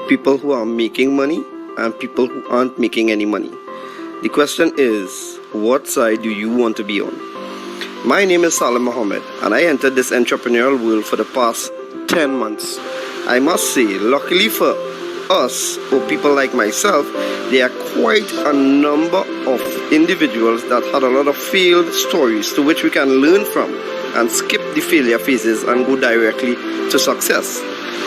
people who are making money and people who aren't making any money. The question is, what side do you want to be on? My name is Salim Mohammed, and I entered this entrepreneurial world for the past 10 months. I must say, luckily for us, or people like myself, there are quite a number of individuals that had a lot of failed stories to which we can learn from and skip the failure phases and go directly to success.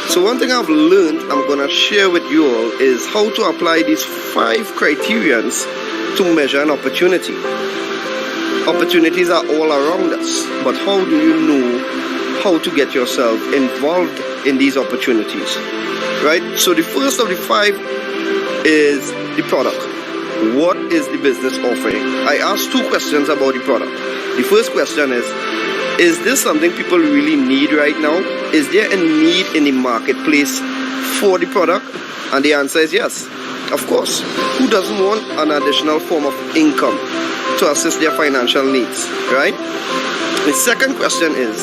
So one thing I've learned I'm going to share with you all is how to apply these 5 criterions to measure an opportunity. Opportunities are all around us, but how do you know how to get yourself involved in these opportunities? Right? So the first of the 5 is the product. What is the business offering? I asked 2 questions about the product. The first question is this something people really need right now? Is there a need in the marketplace for the product? And the answer is yes. Of course. Who doesn't want an additional form of income to assist their financial needs, right? The second question is,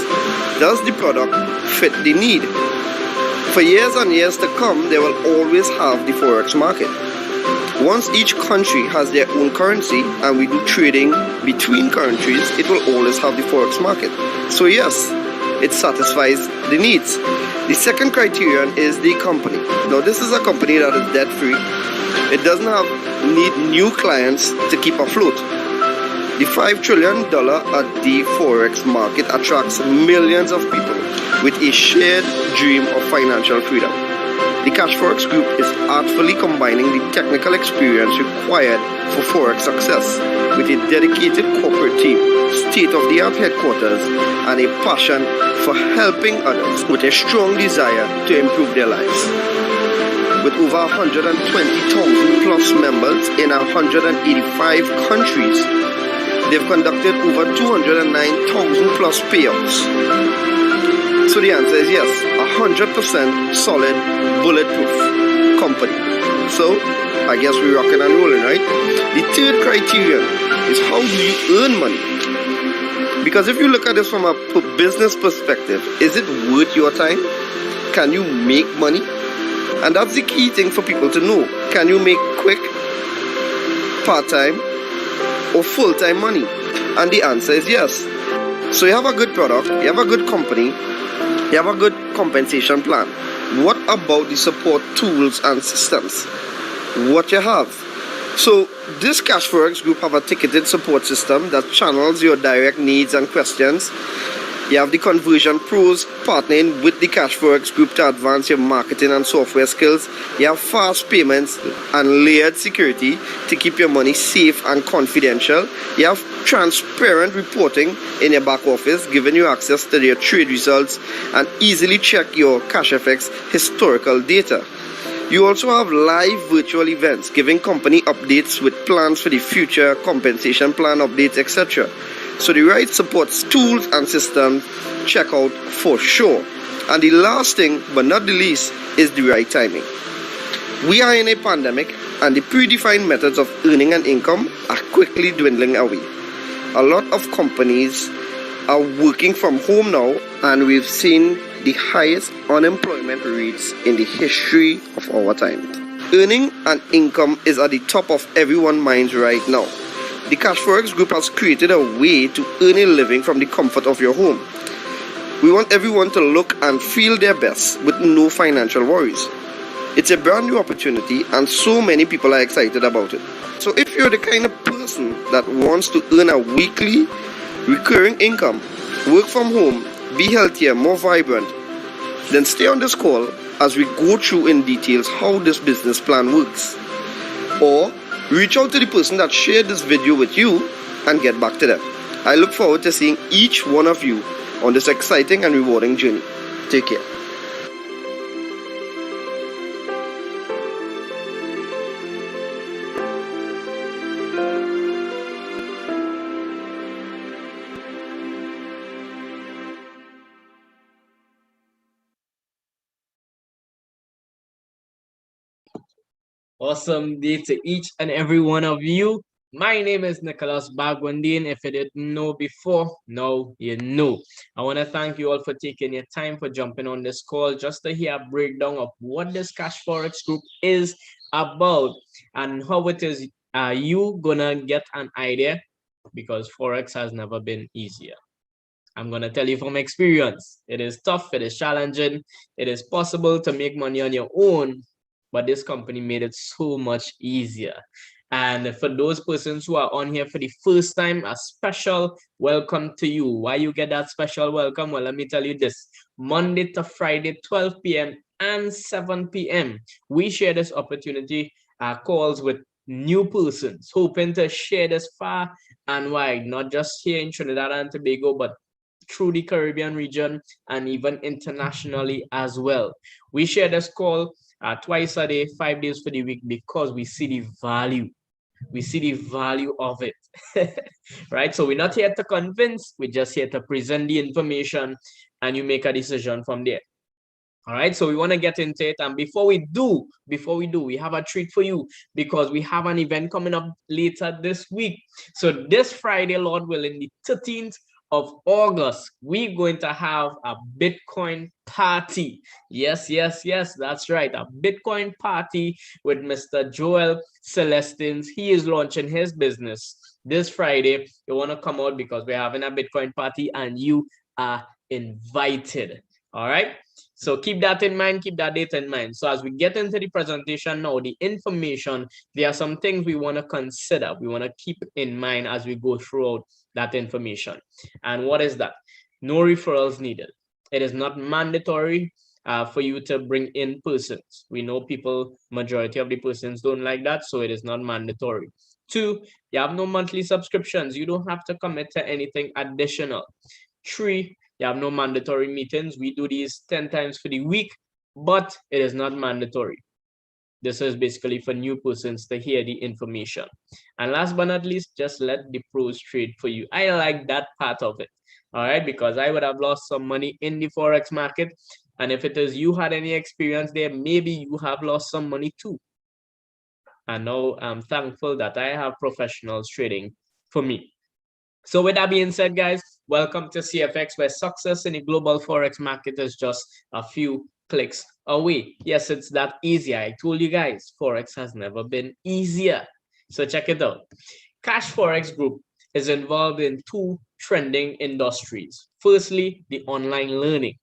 does the product fit the need? For years and years to come, they will always have the Forex market. Once each country has their own currency and we do trading between countries, it will always have the Forex market. So yes, it satisfies the needs. The second criterion is the company. Now this is a company that is debt free. It doesn't need new clients to keep afloat. The $5 trillion at the Forex market attracts millions of people with a shared dream of financial freedom. The Cashfx group is artfully combining the technical experience required for Forex success with a dedicated corporate team, state-of-the-art headquarters, and a passion for helping others with a strong desire to improve their lives. With over 120,000 plus members in 185 countries, they've conducted over 209,000 plus payouts. So the answer is yes, 100% solid, bulletproof company. So I guess we're rocking and rolling, right? The third criterion is, how do you earn money? Because if you look at this from a business perspective, is it worth your time? Can you make money? And that's the key thing for people to know. Can you make quick, part-time, or full-time money? And the answer is yes. So you have a good product, you have a good company, you have a good compensation plan. What about the support tools and systems? What you have? So this Cashfx group have a ticketed support system that channels your direct needs and questions. You have the conversion pros partnering with the Cashfx group to advance your marketing and software skills. You have fast payments and layered security to keep your money safe and confidential. You have transparent reporting in your back office, giving you access to your trade results and easily check your Cashfx historical data. You also have live virtual events, giving company updates with plans for the future, compensation plan updates, etc. So the right support tools and systems, check out for sure. And the last thing, but not the least, is the right timing. We are in a pandemic, and the predefined methods of earning an income are quickly dwindling away. A lot of companies are working from home now, and we've seen the highest unemployment rates in the history of our time. Earning an income is at the top of everyone's minds right now. The Cashfx group has created a way to earn a living from the comfort of your home. We want everyone to look and feel their best with no financial worries. It's a brand new opportunity and so many people are excited about it. So if you're the kind of person that wants to earn a weekly, recurring income, work from home, be healthier, more vibrant, then stay on this call as we go through in details how this business plan works. Or reach out to the person that shared this video with you and get back to them. I look forward to seeing each one of you on this exciting and rewarding journey. Take care. Awesome day to each and every one of you. My name is Nicholas Bagwandin. If you didn't know before, now you know. I want to thank you all for taking your time for jumping on this call just to hear a breakdown of what this Cash Forex group is about and how it is you gonna get an idea because Forex has never been easier. I'm going to tell you from experience. It is tough, it is challenging, it is possible to make money on your own, but this company made it so much easier. And for those persons who are on here for the first time, a special welcome to you. Why you get that special welcome? Well, let me tell you this. Monday to Friday, 12 p.m. and 7 p.m. We share this opportunity calls with new persons hoping to share this far and wide, not just here in Trinidad and Tobago, but through the Caribbean region and even internationally as well. We share this call twice a day, 5 days for the week because we see the value. We see the value of it, right? So we're not here to convince, we're just here to present the information and you make a decision from there. All right, so we want to get into it. And before we do, we have a treat for you because we have an event coming up later this week. So this Friday, Lord willing, the 13th of August, we're going to have a Bitcoin party. Yes, yes, yes, that's right. A Bitcoin party with Mr. Joel Celestins. He is launching his business this Friday. You want to come out because we're having a Bitcoin party and you are invited. All right. So keep that in mind, keep that date in mind. So as we get into the presentation now, the information, there are some things we want to consider. We want to keep in mind as we go throughout that information. And what is that? No referrals needed. It is not mandatory for you to bring in persons. We know people, majority of the persons don't like that, so it is not mandatory. 2, you have no monthly subscriptions. You don't have to commit to anything additional. 3, you have no mandatory meetings. We do these 10 times for the week, but it is not mandatory. This is basically for new persons to hear the information. And last but not least, just let the pros trade for you. I like that part of it. All right, because I would have lost some money in the Forex market. And if it is you had any experience there, maybe you have lost some money too. And now I'm thankful that I have professionals trading for me. So with that being said, guys, welcome to CFX, where success in the global Forex market is just a few clicks away. Yes, it's that easy. I told you guys, Forex has never been easier. So check it out. Cash Forex Group is involved in 2 trending industries. Firstly, the online learning.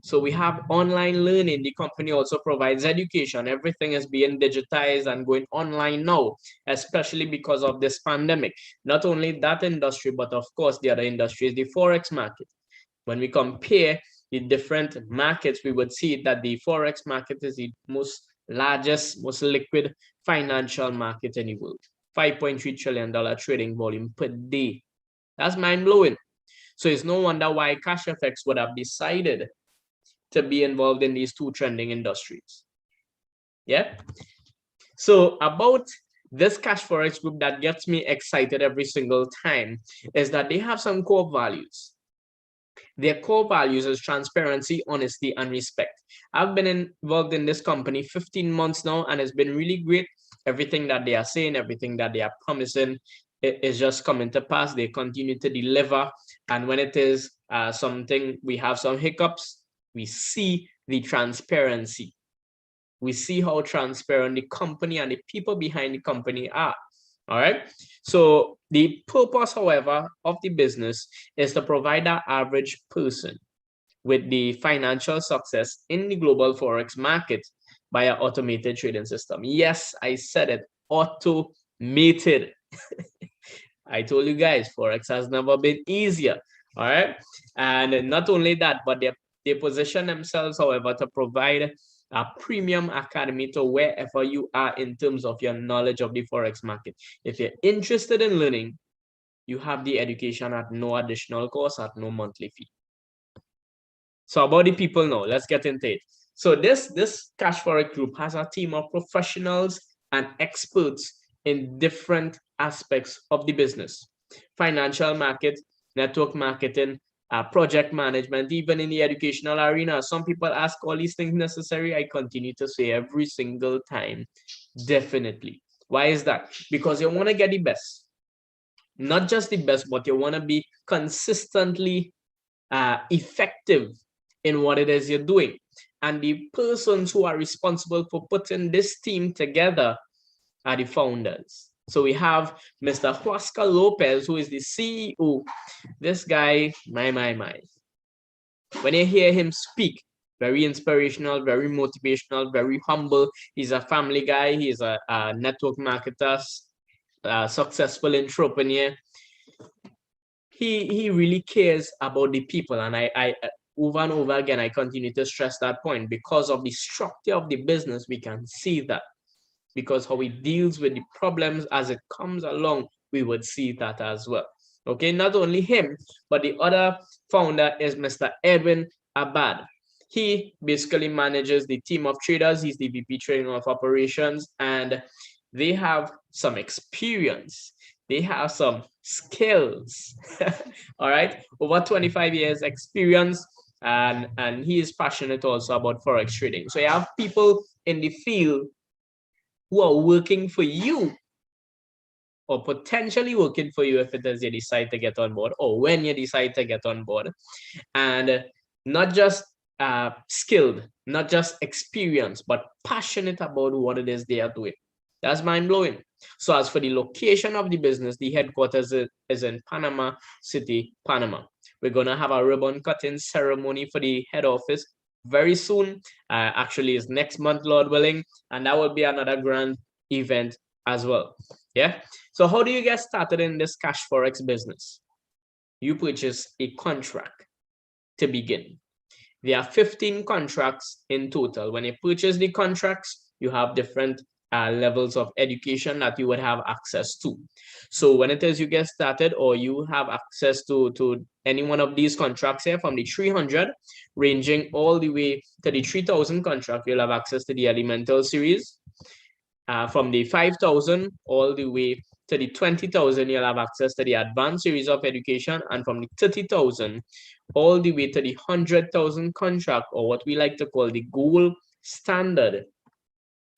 So we have online learning. The company also provides education. Everything is being digitized and going online now, especially because of this pandemic. Not only that industry, but of course the other industry is the Forex market. When we compare the different markets, we would see that the Forex market is the most largest, most liquid financial market in the world. $5.3 trillion trading volume per day. That's mind-blowing. So it's no wonder why Cashfx would have decided to be involved in these 2 trending industries. Yeah. So about this Cash Forex group that gets me excited every single time is that they have some core values. Their core values is transparency, honesty, and respect. I've been involved in this company 15 months now, and it's been really great. Everything that they are saying, everything that they are promising, it is just coming to pass. They continue to deliver. And when it is something, we have some hiccups, we see the transparency. We see how transparent the company and the people behind the company are. All right. So the purpose, however, of the business is to provide an average person with the financial success in the global Forex market by an automated trading system. Yes, I said it, automated. I told you guys, Forex has never been easier. All right. And not only that, but they position themselves, however, to provide a premium academy to wherever you are in terms of your knowledge of the Forex market. If you're interested in learning, you have the education at no additional cost, at no monthly fee. So about the people now, let's get into it. So this Cash Forex group has a team of professionals and experts in different aspects of the business: financial market, network marketing, project management, even in the educational arena. Some people ask all these things necessary. I continue to say every single time, definitely. Why is that? Because you want to get the best. Not just the best, but you want to be consistently effective in what it is you're doing. And the persons who are responsible for putting this team together are the founders. So we have Mr. Huasca Lopez, who is the CEO. This guy, my. When you hear him speak, very inspirational, very motivational, very humble. He's a family guy. He's a network marketer, a successful entrepreneur. He really cares about the people. And I over and over again, I continue to stress that point. Because of the structure of the business, we can see that. Because how he deals with the problems as it comes along, we would see that as well. Okay, not only him, but the other founder is Mr. Edwin Abad. He basically manages the team of traders. He's the VP Trading of Operations, and they have some experience. They have some skills. All right, over 25 years experience, and he is passionate also about forex trading. So you have people in the field who are working for you, or potentially working for you if it is you decide to get on board, or when you decide to get on board. And not just skilled, not just experienced, but passionate about what it is they are doing. That's mind-blowing. So as for the location of the business, the headquarters is in Panama City, Panama. We're going to have a ribbon cutting ceremony for the head office very soon. Actually, it's next month, Lord willing, and that will be another grand event as well. Yeah. So how do you get started in this cash forex business? You purchase a contract to begin. There are 15 contracts in total. When you purchase the contracts, you have different levels of education that you would have access to. So when it is you get started, or you have access to any one of these contracts here, from the 300 ranging all the way to the 3000 contract, you'll have access to the Elemental series. From the 5,000 all the way to the 20,000, you'll have access to the Advanced series of education, and from the 30,000 all the way to the 100,000 contract, or what we like to call the gold standard,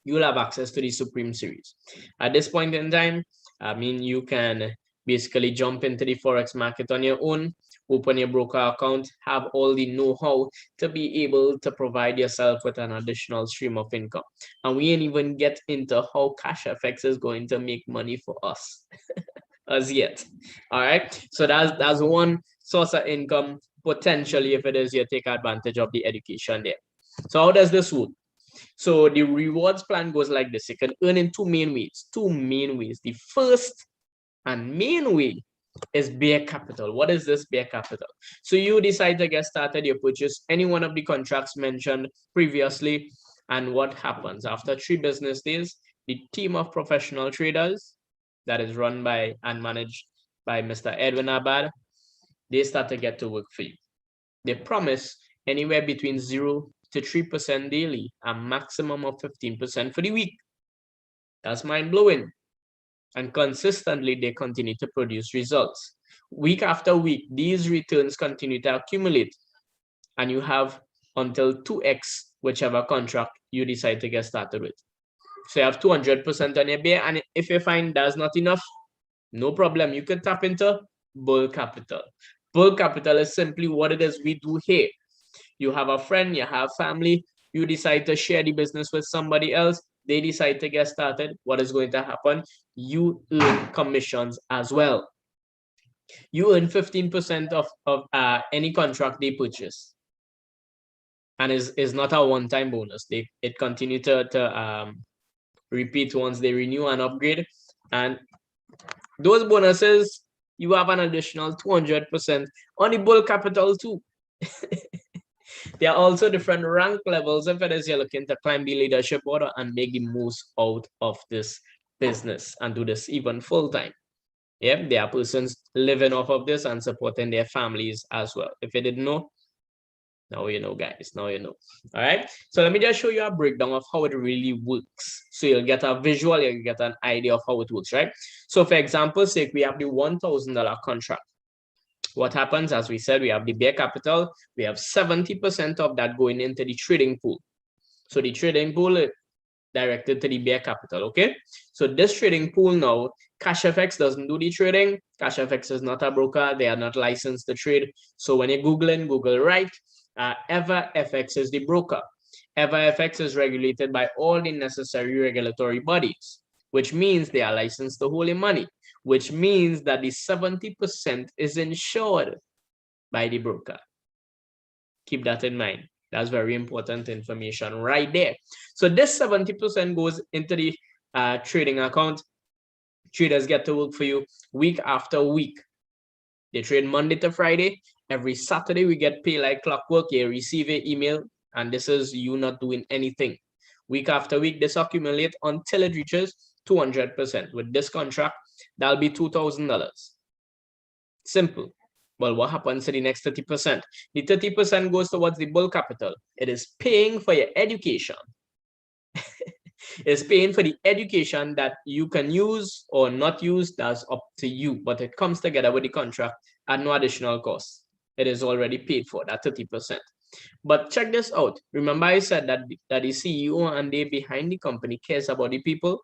you'll have access to the Supreme series. At this point in time, I mean, you can basically jump into the forex market on your own, open your broker account, have all the know-how to be able to provide yourself with an additional stream of income. And we ain't even get into how Cashfx is going to make money for us as yet. All right, so that's one source of income potentially, if it is you take advantage of the education there. So how does this work? So the rewards plan goes like this. You can earn in two main ways. The first and main way is bare capital. What is this bare capital? So you decide to get started, you purchase any one of the contracts mentioned previously, and what happens? After 3 business days, the team of professional traders that is run by and managed by Mr. Edwin Abad, they start to get to work for you. They promise anywhere between 0 to 3% daily, a maximum of 15% for the week. That's mind-blowing. And consistently, they continue to produce results. Week after week, these returns continue to accumulate, and you have until 2x whichever contract you decide to get started with. So you have 200% on your bear, and if you find that's not enough, no problem. You can tap into bull capital. Bull capital is simply what it is we do here. You have a friend, you have family, you decide to share the business with somebody else, they decide to get started. What is going to happen? You earn commissions as well. You earn 15% of any contract they purchase, and is not a one-time bonus. It continue to repeat once they renew and upgrade, and those bonuses, you have an additional 200% on the bull capital too. There are also different rank levels if it is you're looking to climb the leadership order and make the most out of this business and do this even full-time. Yep, there are persons living off of this and supporting their families as well. If you didn't know, now you know, guys. Now you know. All right. So let me just show you a breakdown of how it really works. So you'll get a visual, you'll get an idea of how it works, right? So for example's sake, we have the $1,000 contract. What happens, as we said, we have the bare capital. We have 70% of that going into the trading pool. So the trading pool, directed to the bare capital. Okay, so this trading pool now, Cashfx doesn't do the trading. Cashfx is not a broker, they are not licensed to trade. So when you Google right, EverFX is the broker. EverFX is regulated by all the necessary regulatory bodies, which means they are licensed to hold your money, which means that the 70% is insured by the broker. Keep that in mind. That's very important information right there. So this 70% goes into the trading account. Traders get to work for you week after week. They trade Monday to Friday. Every Saturday, we get paid like clockwork. You receive an email, and this is you not doing anything. Week after week, this accumulates until it reaches 200%. With this contract, that'll be $2,000. Simple. Well, what happens to the next 30%? The 30% goes towards the bull capital. It is paying for your education. It's paying for the education that you can use or not use. That's up to you. But it comes together with the contract at no additional cost. It is already paid for, that 30%. But check this out. Remember I said that the CEO and they behind the company cares about the people.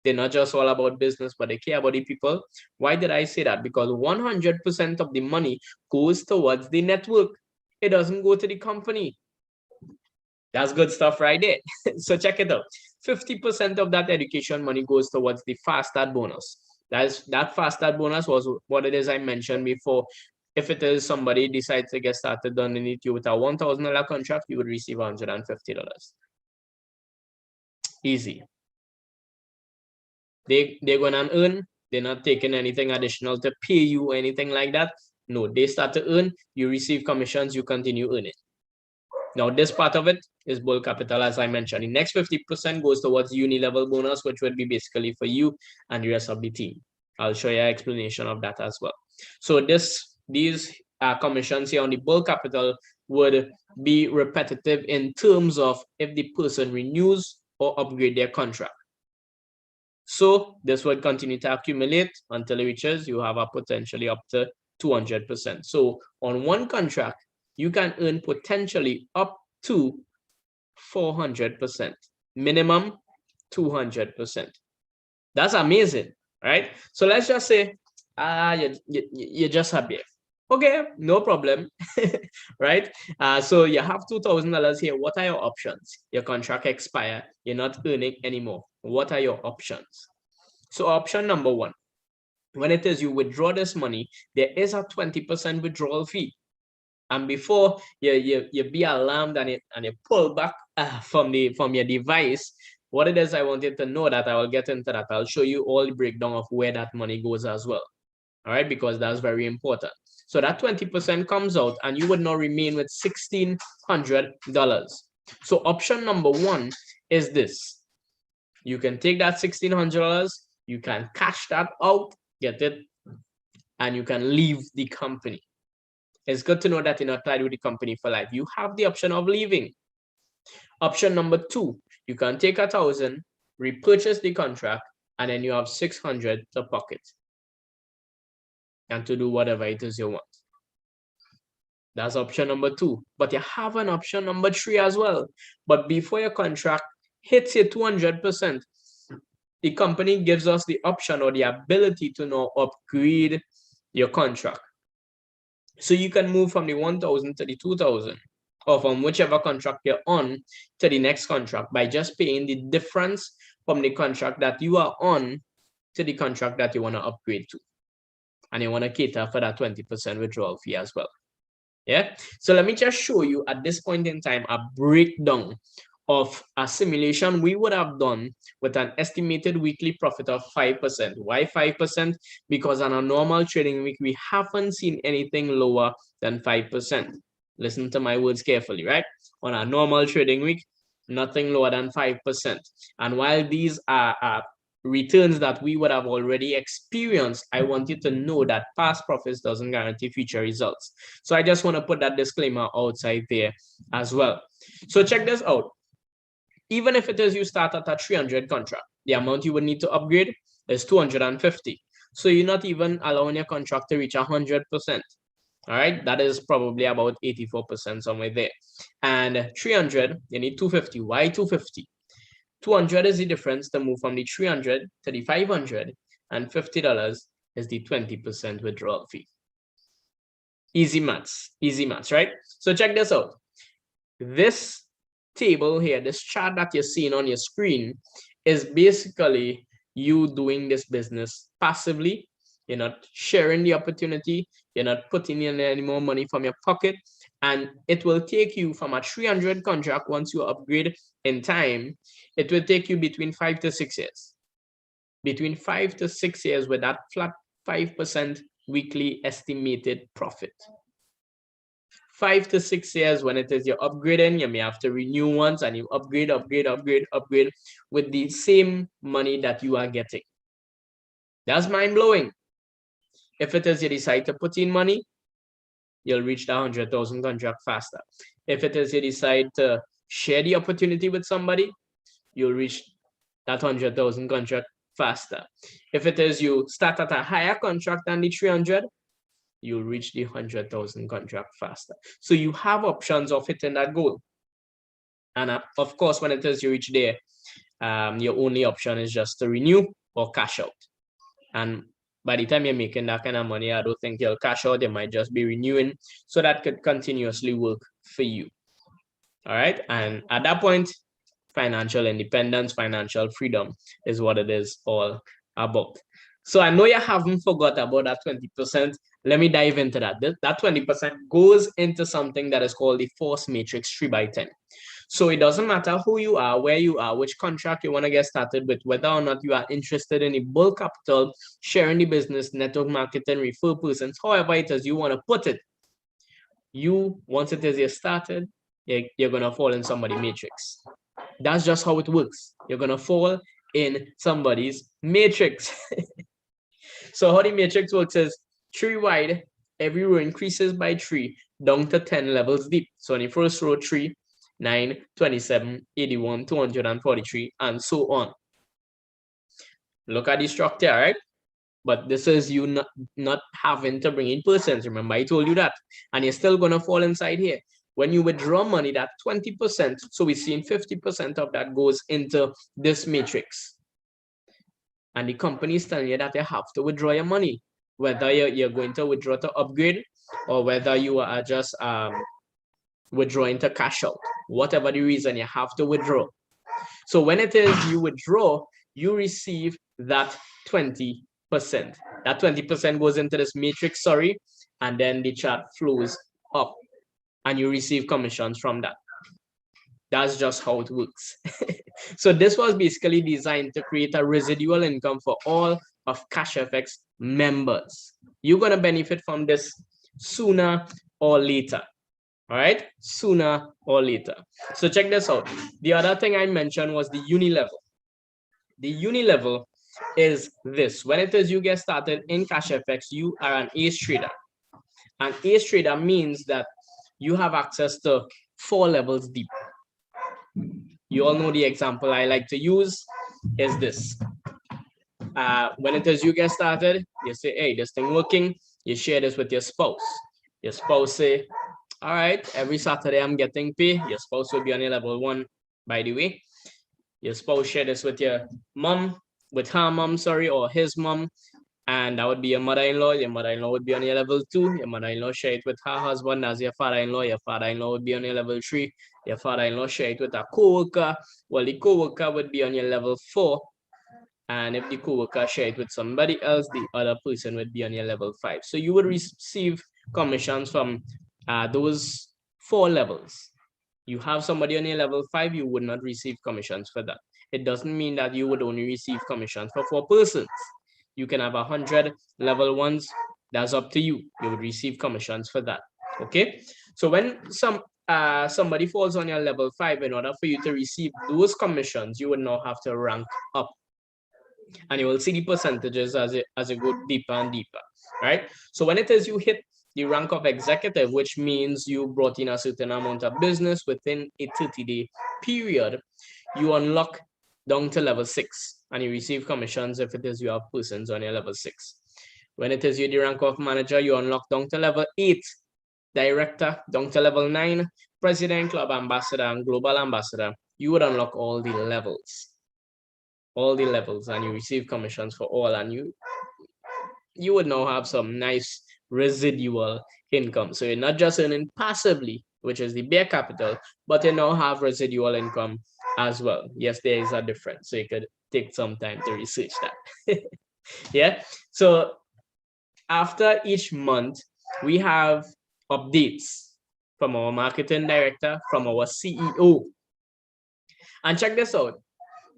They're not just all about business, but they care about the people. Why did I say that? Because 100% of the money goes towards the network. It doesn't go to the company. That's good stuff right there. So check it out. 50% of that education money goes towards the fast start bonus. That fast start bonus was what it is I mentioned before. If it is somebody decides to get started underneath you with a $1,000 contract, you would receive $150. Easy. They're gonna earn. They're not taking anything additional to pay you or anything like that. No, they start to earn. You receive commissions. You continue earning. Now, this part of it is bull capital, as I mentioned. The next 50% goes towards uni-level bonus, which would be basically for you and the rest of the team. I'll show you an explanation of that as well. So these commissions here on the bull capital would be repetitive in terms of if the person renews or upgrade their contract. So this would continue to accumulate until it reaches, you have a potentially up to 200%. So on one contract, you can earn potentially up to 400%, minimum 200%. That's amazing, right? So let's just say, you're just happy. Okay, no problem, right? So you have $2,000 here. What are your options? Your contract expire, you're not earning anymore. What are your options? So option number one, when it is you withdraw this money, there is a 20% withdrawal fee. And before you be alarmed and you pull back from your device, what it is I wanted to know that I will get into that. I'll show you all the breakdown of where that money goes as well. All right, because that's very important. So that 20% comes out and you would now remain with $1,600. So option number one is this. You can take that $1,600, you can cash that out, get it, and you can leave the company. It's good to know that you're not tied with the company for life. You have the option of leaving. Option number two, you can take $1,000, repurchase the contract, and then you have $600 to pocket and to do whatever it is you want. That's option number two. But you have an option number three as well. But before your contract hits your 200%, the company gives us the option or the ability to now upgrade your contract. So you can move from the 1,000 to the 2,000, or from whichever contract you're on to the next contract by just paying the difference from the contract that you are on to the contract that you want to upgrade to. And you want to cater for that 20% withdrawal fee as well. Yeah. So let me just show you at this point in time a breakdown of a simulation we would have done with an estimated weekly profit of 5%. Why 5%? Because on a normal trading week, we haven't seen anything lower than 5%. Listen to my words carefully, right? On a normal trading week, nothing lower than 5%. And while these are returns that we would have already experienced, I want you to know that past profits doesn't guarantee future results. So I just want to put that disclaimer outside there as well. So check this out. Even if it is you start at a 300 contract, the amount you would need to upgrade is 250. So you're not even allowing your contract to reach 100%. All right, that is probably about 84% somewhere there. And 300, you need 250. Why 250? $200 is the difference to move from the $300 to the $500, and $50 is the 20% withdrawal fee. Easy maths, right? So check this out. This table here, this chart that you're seeing on your screen, is basically you doing this business passively. You're not sharing the opportunity. You're not putting in any more money from your pocket. And it will take you from a 300 contract, once you upgrade in time, it will take you between 5 to 6 years. Between 5 to 6 years with that flat 5% weekly estimated profit. 5 to 6 years when it is you're upgrading, you may have to renew once, and you upgrade with the same money that you are getting. That's mind-blowing. If it is you decide to put in money, you'll reach the 100,000 contract faster. If it is you decide to share the opportunity with somebody, you'll reach that 100,000 contract faster. If it is you start at a higher contract than the 300, you'll reach the 100,000 contract faster. So you have options of hitting that goal. And of course, when it is you reach there, your only option is just to renew or cash out. And by the time you're making that kind of money, I don't think you'll cash out. They might just be renewing. So that could continuously work for you. All right. And at that point, financial independence, financial freedom is what it is all about. So I know you haven't forgot about that 20%. Let me dive into that. That 20% goes into something that is called the force matrix 3x10. So it doesn't matter who you are, where you are, which contract you want to get started with, whether or not you are interested in a bulk capital, sharing the business, network marketing, refer persons, however it is you want to put it. You, once it is you started, you're going to fall in somebody's matrix. That's just how it works. You're going to fall in somebody's matrix. So how the matrix works is 3 wide, every row increases by 3 down to 10 levels deep. So in the first row, 3, 9, 27, 81, 243, and so on. Look at the structure, right? But this is you not having to bring in persons. Remember, I told you that. And you're still going to fall inside here. When you withdraw money, that 20%, so we're seeing 50% of that goes into this matrix. And the company is telling you that you have to withdraw your money, whether you're going to withdraw to upgrade or whether you are just withdrawing to cash out. Whatever the reason, you have to withdraw. So when it is you withdraw, you receive that 20%. That 20% goes into this matrix, and then the chart flows up and you receive commissions from that. That's just how it works. So this was basically designed to create a residual income for all of Cashfx members. You're going to benefit from this sooner or later. All right, sooner or later. So check this out. The other thing I mentioned was the uni level. The uni level is this. When it is you get started in Cashfx, you are an ace trader. An ace trader means that you have access to 4 levels deep. You all know the example I like to use is this. When it is you get started, you say, hey, this thing working. You share this with your spouse. Your spouse say, all right, every Saturday I'm getting paid. Your spouse will be on your level 1, by the way. Your spouse share this with your mom, with her mom, or his mom. And that would be your mother-in-law. Your mother-in-law would be on your level 2. Your mother-in-law share it with her husband as your father-in-law. Your father-in-law would be on your level 3. Your father-in-law share it with a co-worker. Well, the co-worker would be on your level 4. And if the co-worker share it with somebody else, the other person would be on your level 5. So you would receive commissions from those 4 levels. You have somebody on your level 5, you would not receive commissions for that. It doesn't mean that you would only receive commissions for 4 persons. You can have 100 level 1s. That's up to you. You would receive commissions for that. Okay. So when somebody falls on your level 5, in order for you to receive those commissions, you would now have to rank up. And you will see the percentages as it go deeper and deeper. Right. So when it is you hit the rank of executive, which means you brought in a certain amount of business within a 30-day period, you unlock down to level 6 and you receive commissions if it is you have persons on your level 6. When it is you the rank of manager, you unlock down to level 8, director, down to level 9, president, club ambassador, and global ambassador, you would unlock all the levels, and you receive commissions for all, and you would now have some nice residual income. So you're not just earning passively, which is the bare capital, but you now have residual income as well. Yes, there is a difference. So you could take some time to research that. Yeah. So after each month, we have updates from our marketing director, from our CEO. And check this out.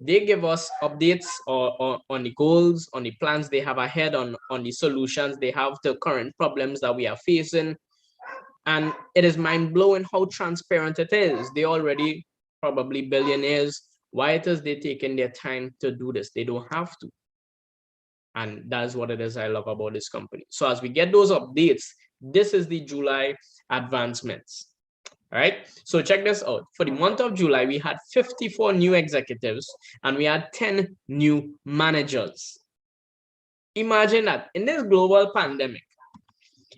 They give us updates on the goals, on the plans they have ahead, on the solutions they have to current problems that we are facing. And it is mind-blowing how transparent it is. They already probably billionaires. Why it is they taking their time to do this? They don't have to. And that's what it is I love about this company. So as we get those updates, this is the July advancements. All right, so check this out. For the month of July, we had 54 new executives and we had 10 new managers. Imagine that in this global pandemic,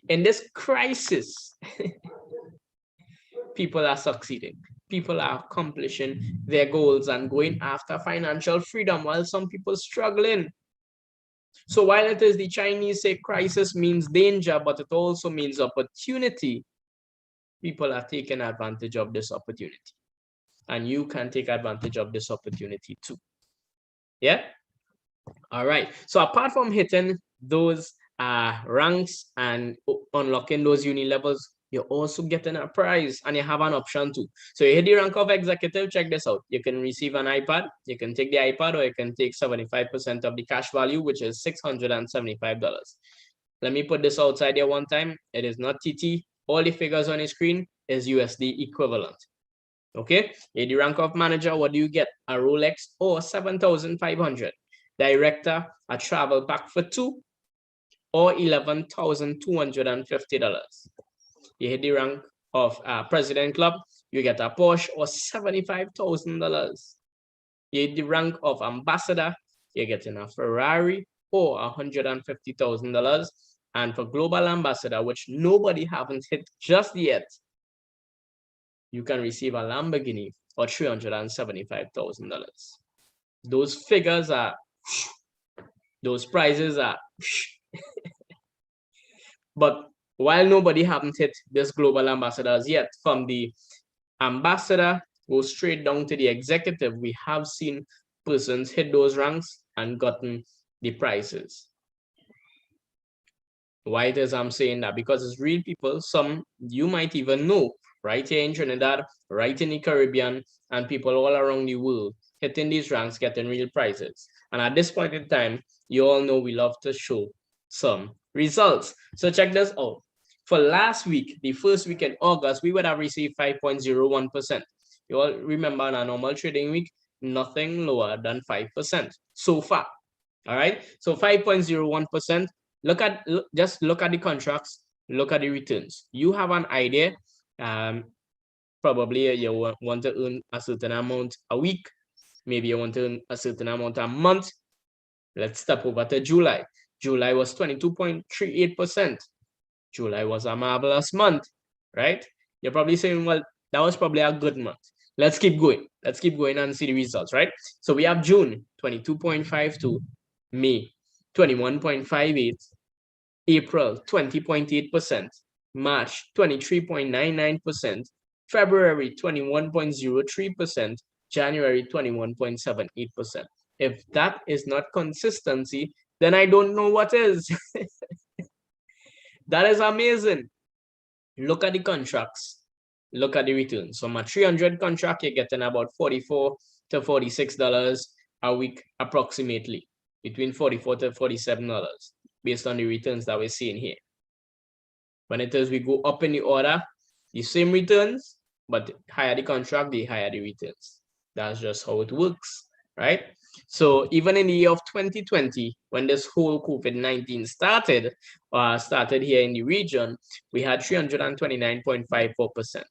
in this crisis, people are succeeding. People are accomplishing their goals and going after financial freedom while some people struggling. So while it is the Chinese say crisis means danger, but it also means opportunity, people are taking advantage of this opportunity. And you can take advantage of this opportunity too. Yeah. All right. So apart from hitting those ranks and unlocking those uni levels, you're also getting a prize and you have an option too. So you hit the rank of executive, check this out. You can receive an iPad, you can take the iPad, or you can take 75% of the cash value, which is $675. Let me put this outside there one time. It is not TT. All the figures on the screen is USD equivalent. Okay, in the rank of manager, what do you get? A Rolex or 7,500. Director, a travel pack for 2 or $11,250. You hit the rank of President Club, you get a Porsche or $75,000. You hit the rank of ambassador, you're getting a Ferrari or $150,000. And for global ambassador, which nobody haven't hit just yet, you can receive a Lamborghini or $375,000. Those figures are, those prizes are. But while nobody haven't hit this global ambassadors yet, from the ambassador go straight down to the executive, we have seen persons hit those ranks and gotten the prizes. Why it is I'm saying that? Because it's real people, some you might even know, right here in Trinidad, right in the Caribbean, and people all around the world hitting these ranks, getting real prizes. And at this point in time, you all know we love to show some results. So check this out. For last week, the first week in August, we would have received 5.01%. You all remember on a normal trading week, nothing lower than 5% so far. All right, so 5.01%. Just look at the contracts, look at the returns. You have an idea. Probably you want to earn a certain amount a week. Maybe you want to earn a certain amount a month. Let's step over to July. July was 22.38%. July was a marvelous month, right? You're probably saying, well, that was probably a good month. Let's keep going. Let's keep going and see the results, right? So we have June, 22.52, May, 21.58, April, 20.8%, March, 23.99%, February, 21.03%, January, 21.78%. If that is not consistency, then I don't know what is. That is amazing. Look at the contracts. Look at the returns. From a 300 contract, you're getting about $44 to $46 a week, approximately, between $44 to $47, based on the returns that we're seeing here. When it is we go up in the order, the same returns, but higher the contract, the higher the returns. That's just how it works, right? So even in the year of 2020, when this whole COVID-19 started here in the region, we had 329.54%.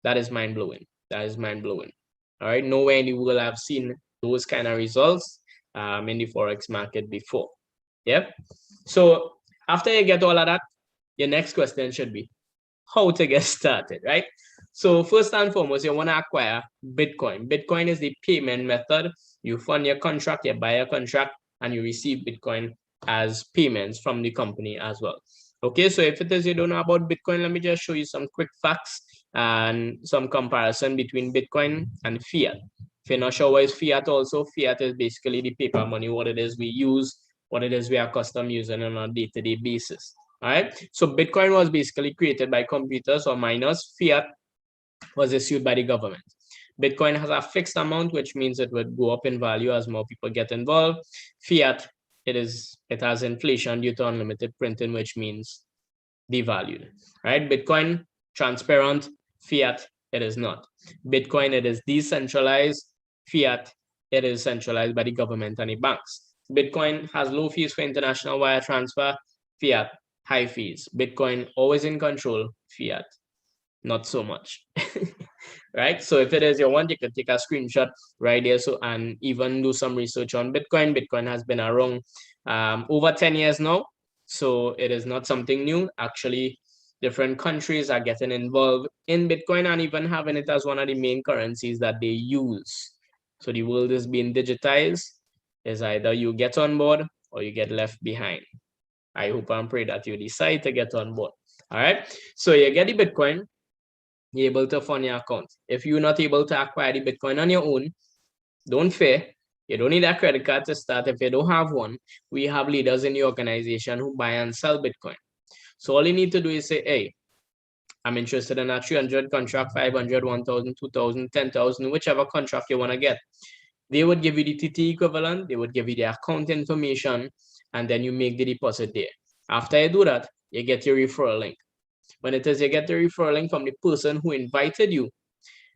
That is mind-blowing. That is mind-blowing. All right, nowhere in the world I've seen those kind of results in the Forex market before. Yep. So after you get all of that, your next question should be how to get started, right? So first and foremost, you want to acquire Bitcoin. Bitcoin is the payment method. You fund your contract, you buy a contract, and you receive Bitcoin as payments from the company as well. Okay, so if it is you don't know about Bitcoin, let me just show you some quick facts and some comparison between Bitcoin and fiat. If you're not sure what is fiat also, fiat is basically the paper money, what it is we use, what it is we are custom using on a day-to-day basis. All right, so Bitcoin was basically created by computers or miners. Fiat was issued by the government. Bitcoin has a fixed amount, which means it would go up in value as more people get involved. Fiat, it has inflation due to unlimited printing, which means devalued, right? Bitcoin, transparent. Fiat, it is not. Bitcoin, it is decentralized. Fiat, it is centralized by the government and the banks. Bitcoin has low fees for international wire transfer. Fiat, high fees. Bitcoin, always in control. Fiat, not so much. Right, so if it is your one, you can take a screenshot right there, so and even do some research on Bitcoin has been around over 10 years now, so it is not something new. Actually, different countries are getting involved in Bitcoin and even having it as one of the main currencies that they use. So the world is being digitized. Is either you get on board or you get left behind. I hope and pray that you decide to get on board. All right, so you get the Bitcoin, you're able to fund your account. If you're not able to acquire the Bitcoin on your own, don't fear. You don't need a credit card to start. If you don't have one, we have leaders in the organization who buy and sell Bitcoin. So all you need to do is say, hey, I'm interested in a 300 contract, 500, 1,000, 2,000, 10,000, whichever contract you want to get. They would give you the TT equivalent. They would give you the account information, and then you make the deposit there. After you do that, you get your referral link. When it is you get the referral link from the person who invited you,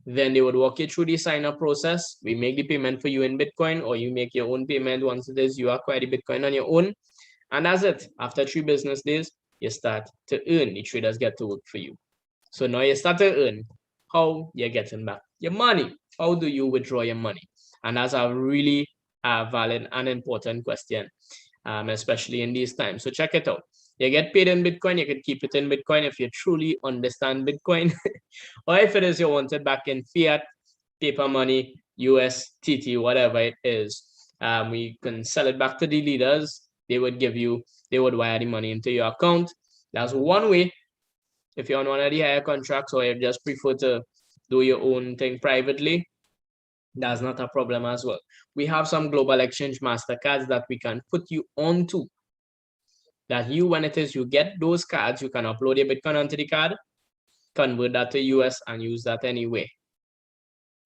then they would walk you through the sign-up process. We make the payment for you in Bitcoin, or you make your own payment once it is you acquire the Bitcoin on your own. And that's it. After 3 business days, you start to earn. The traders get to work for you. So now you start to earn. How you're getting back your money? How do you withdraw your money? And that's a really valid and important question, especially in these times. So check it out. You get paid in Bitcoin, you can keep it in Bitcoin if you truly understand Bitcoin. Or if it is you want it back in fiat, paper money, US, TT, whatever it is, we can sell it back to the leaders. They would wire the money into your account. That's one way. If you're on one of the higher contracts or you just prefer to do your own thing privately, that's not a problem as well. We have some global exchange MasterCards that we can put you onto. That you, when it is you get those cards, you can upload your Bitcoin onto the card, convert that to US and use that anyway.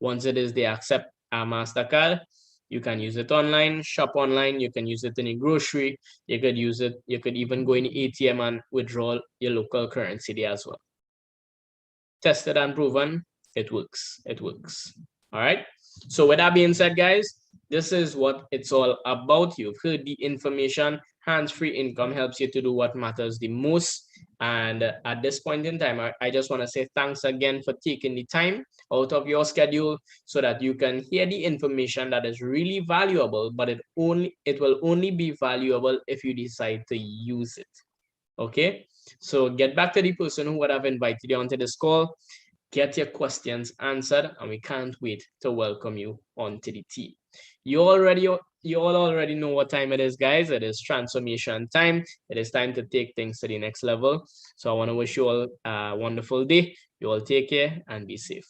Once it is they accept a MasterCard, you can use it online, shop online, you can use it in a grocery, you could use it, you could even go in the ATM and withdraw your local currency there as well. Tested and proven, it works. It works. All right. So with that being said, guys, this is what it's all about. You've heard the information. Hands-free income helps you to do what matters the most. And at this point in time, I just want to say thanks again for taking the time out of your schedule so that you can hear the information that is really valuable, but it will only be valuable if you decide to use it. Okay, so get back to the person who would have invited you onto this call. Get your questions answered, and we can't wait to welcome you onto the team. You all already know what time it is, guys. It is transformation time. It is time to take things to the next level. So I want to wish you all a wonderful day. You all take care and be safe.